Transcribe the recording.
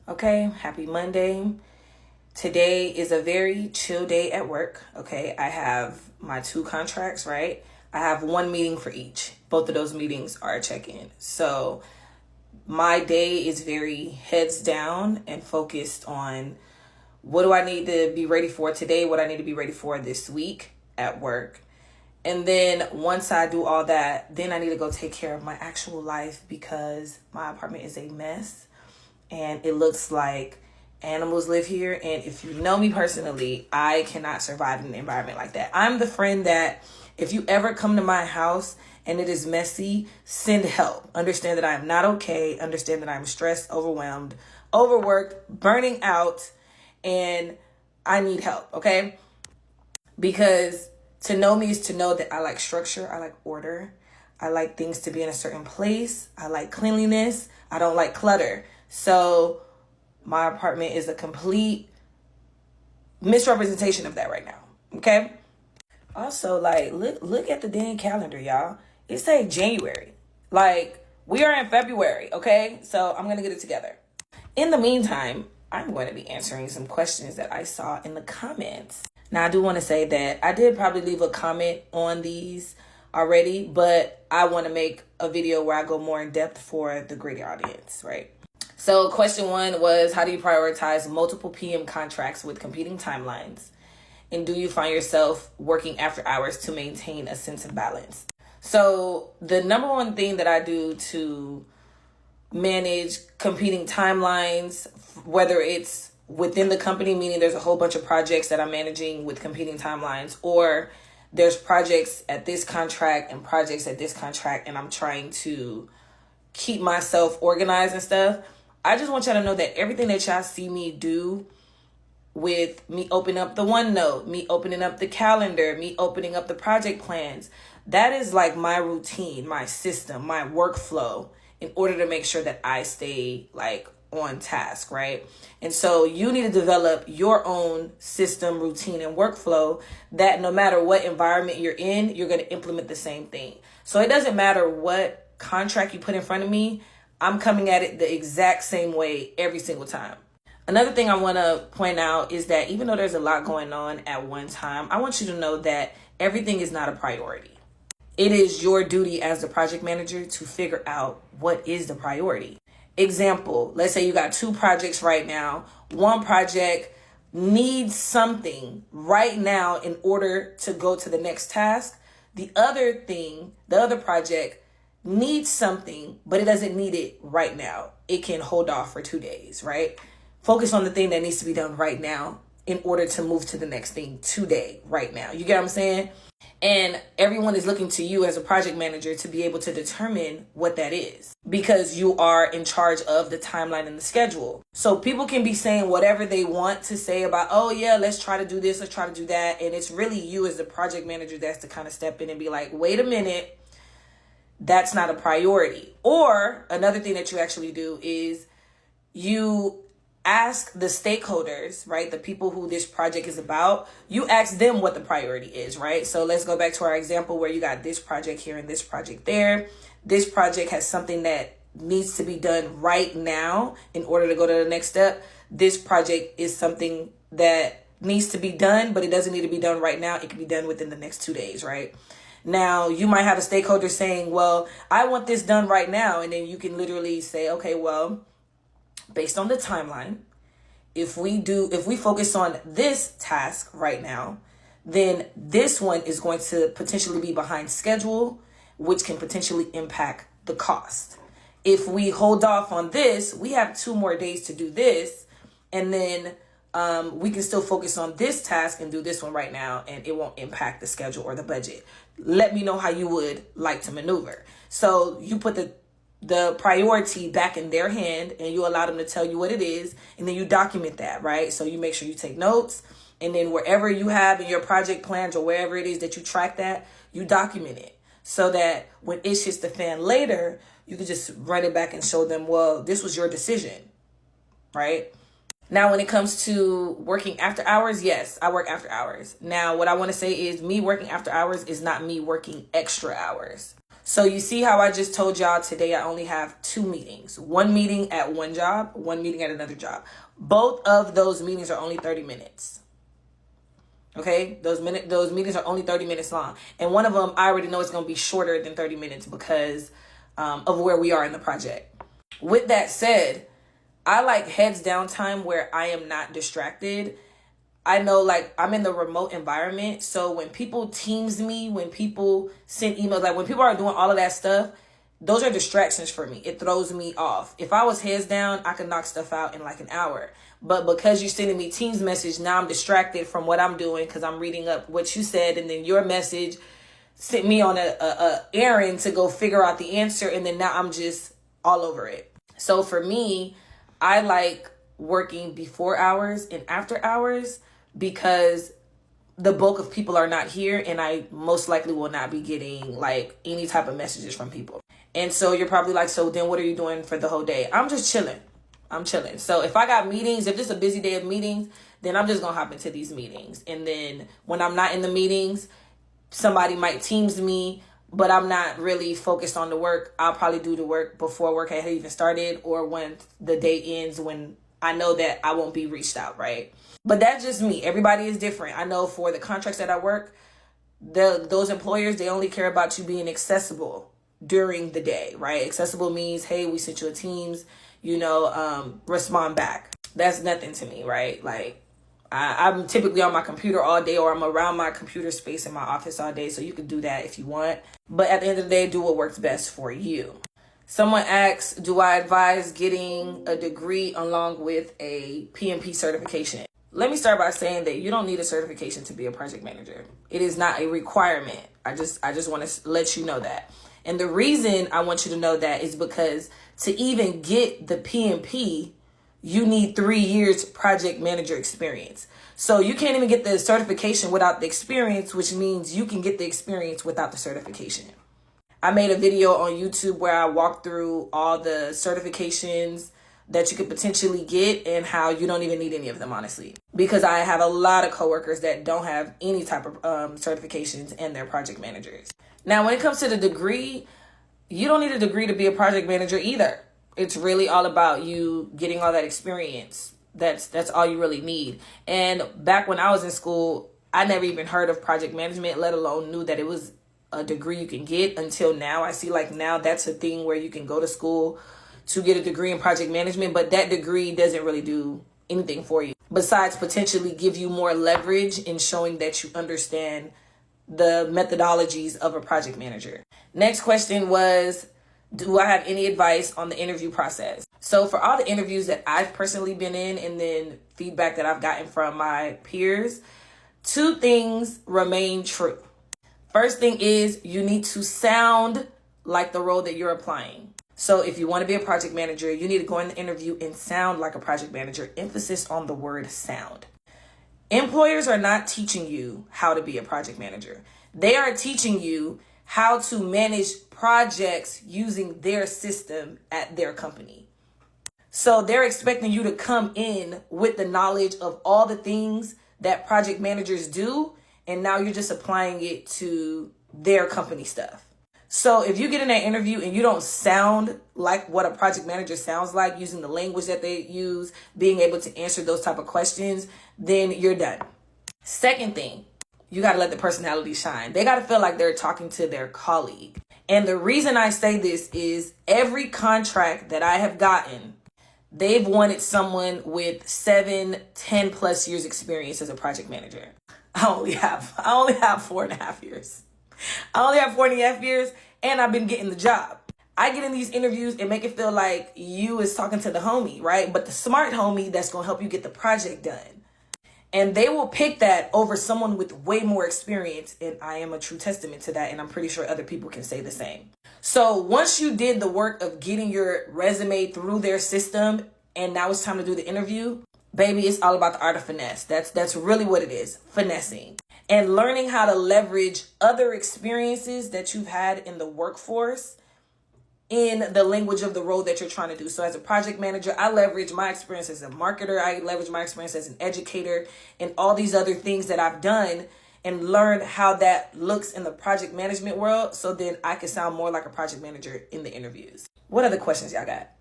Okay, happy Monday. Today is a very chill day at work. Okay, I have my 2 contracts, right? I have 1 meeting for each. Both of those meetings are a check-in. So my day is very heads down and focused on what do I need to be ready for today, what I need to be ready for this week at work. And then once I do all that, then I need to go take care of my actual life because my apartment is a mess and it looks like animals live here. And if you know me personally, I cannot survive in an environment like that. I'm the friend that if you ever come to my house and it is messy, send help. Understand that I am not okay. Understand that I'm stressed, overwhelmed, overworked, burning out, and I need help, okay? Because to know me is to know that I like structure, I like order, I like things to be in a certain place, I like cleanliness, I don't like clutter. So my apartment is a complete misrepresentation of that right now, okay? Also, like, look at the damn calendar, y'all. It say January. Like, we are in February, okay? So I'm going to get it together. In the meantime, I'm going to be answering some questions that I saw in the comments. Now, I do want to say that I did probably leave a comment on these already, but I want to make a video where I go more in depth for the greater audience, right? So question 1 was, how do you prioritize multiple PM contracts with competing timelines? And do you find yourself working after hours to maintain a sense of balance? So the number one thing that I do to manage competing timelines, whether it's within the company, meaning there's a whole bunch of projects that I'm managing with competing timelines, or there's projects at this contract and projects at this contract, and I'm trying to keep myself organized and stuff. I just want y'all to know that everything that y'all see me do, with me opening up the OneNote, me opening up the calendar, me opening up the project plans, that is like my routine, my system, my workflow in order to make sure that I stay like on task, right? And so you need to develop your own system, routine, and workflow that no matter what environment you're in, you're going to implement the same thing. So it doesn't matter what contract you put in front of me, I'm coming at it the exact same way every single time. Another thing I want to point out is that even though there's a lot going on at one time, I want you to know that everything is not a priority. It is your duty as the project manager to figure out what is the priority. Example, let's say you got 2 projects right now. One project needs something right now in order to go to the next task. The other project needs something, but it doesn't need it right now. It can hold off for 2 days, right? Focus on the thing that needs to be done right now in order to move to the next thing today, right now. You get what I'm saying? And everyone is looking to you as a project manager to be able to determine what that is because you are in charge of the timeline and the schedule. So people can be saying whatever they want to say about, oh yeah, let's try to do this, let's try to do that. And it's really you as the project manager that's to kind of step in and be like, wait a minute, that's not a priority. Or another thing that you actually do is you ask the stakeholders, right? The people who this project is about, you ask them what the priority is, right? So let's go back to our example where you got this project here and this project there. This project has something that needs to be done right now in order to go to the next step. This project is something that needs to be done, but it doesn't need to be done right now. It can be done within the next 2 days, right? Now, you might have a stakeholder saying, well, I want this done right now. And then you can literally say, okay, well, based on the timeline, if we focus on this task right now, then this one is going to potentially be behind schedule, which can potentially impact the cost. If we hold off on this, we have 2 more days to do this, and then we can still focus on this task and do this one right now, and it won't impact the schedule or the budget. Let me know how you would like to maneuver. So you put the priority back in their hand and you allow them to tell you what it is, and then you document that, right? So you make sure you take notes, and then wherever you have in your project plans or wherever it is that you track that, you document it so that when it hits the fan later, you can just run it back and show them, well, this was your decision, right? Now, when it comes to working after hours, yes, I work after hours. Now, what I want to say is me working after hours is not me working extra hours. So you see how I just told y'all today I only have 2 meetings. 1 meeting at one job, 1 meeting at another job. Both of those meetings are only 30 minutes. Okay? Those meetings are only 30 minutes long. And one of them, I already know it's going to be shorter than 30 minutes because of where we are in the project. With that said, I like heads down time where I am not distracted. I know, like, I'm in the remote environment. So when people Teams me, when people send emails, like when people are doing all of that stuff, those are distractions for me. It throws me off. If I was heads down, I could knock stuff out in like an hour. But because you're sending me Teams message, now I'm distracted from what I'm doing because I'm reading up what you said. And then your message sent me on a errand to go figure out the answer. And then now I'm just all over it. So for me, I like working before hours and after hours, because the bulk of people are not here and I most likely will not be getting like any type of messages from people. And so you're probably like, so then what are you doing for the whole day? I'm just chilling. I'm chilling. So if I got meetings, if it's a busy day of meetings, then I'm just going to hop into these meetings. And then when I'm not in the meetings, somebody might Teams me, but I'm not really focused on the work. I'll probably do the work before work had even started or when the day ends, when I know that I won't be reached out, right? But that's just me. Everybody is different. I know for the contracts that I work, those employers, they only care about you being accessible during the day, right? Accessible means, hey, we sent you a Teams, respond back. That's nothing to me, right? Like, I'm typically on my computer all day, or I'm around my computer space in my office all day. So you can do that if you want. But at the end of the day, do what works best for you. Someone asks, do I advise getting a degree along with a PMP certification? Let me start by saying that you don't need a certification to be a project manager. It is not a requirement. I just want to let you know that. And the reason I want you to know that is because to even get the PMP, you need 3 years project manager experience. So you can't even get the certification without the experience, which means you can get the experience without the certification. I made a video on YouTube where I walked through all the certifications that you could potentially get and how you don't even need any of them, honestly. Because I have a lot of coworkers that don't have any type of certifications and they're project managers. Now, when it comes to the degree, you don't need a degree to be a project manager either. It's really all about you getting all that experience. That's all you really need. And back when I was in school, I never even heard of project management, let alone knew that it was a degree you can get until now. I see like now that's a thing where you can go to school to get a degree in project management, but that degree doesn't really do anything for you besides potentially give you more leverage in showing that you understand the methodologies of a project manager. Next question was, do I have any advice on the interview process? So for all the interviews that I've personally been in and then feedback that I've gotten from my peers, 2 things remain true. First thing is you need to sound like the role that you're applying. So if you want to be a project manager, you need to go in the interview and sound like a project manager. Emphasis on the word sound. Employers are not teaching you how to be a project manager. They are teaching you how to manage projects using their system at their company. So they're expecting you to come in with the knowledge of all the things that project managers do, and now you're just applying it to their company stuff. So if you get in that interview and you don't sound like what a project manager sounds like, using the language that they use, being able to answer those type of questions, then you're done. Second thing, you got to let the personality shine. They got to feel like they're talking to their colleague. And the reason I say this is every contract that I have gotten, they've wanted someone with 7, 10 plus years experience as a project manager. I only have 4.5 years. I only have 4.5 years and I've been getting the job. I get in these interviews and make it feel like you is talking to the homie, right? But the smart homie that's going to help you get the project done. And they will pick that over someone with way more experience. And I am a true testament to that. And I'm pretty sure other people can say the same. So once you did the work of getting your resume through their system and now it's time to do the interview, baby, it's all about the art of finesse. That's really what it is, finessing. And learning how to leverage other experiences that you've had in the workforce in the language of the role that you're trying to do. So as a project manager, I leverage my experience as a marketer. I leverage my experience as an educator and all these other things that I've done. and learn how that looks in the project management world, so then I can sound more like a project manager in the interviews. What other questions y'all got?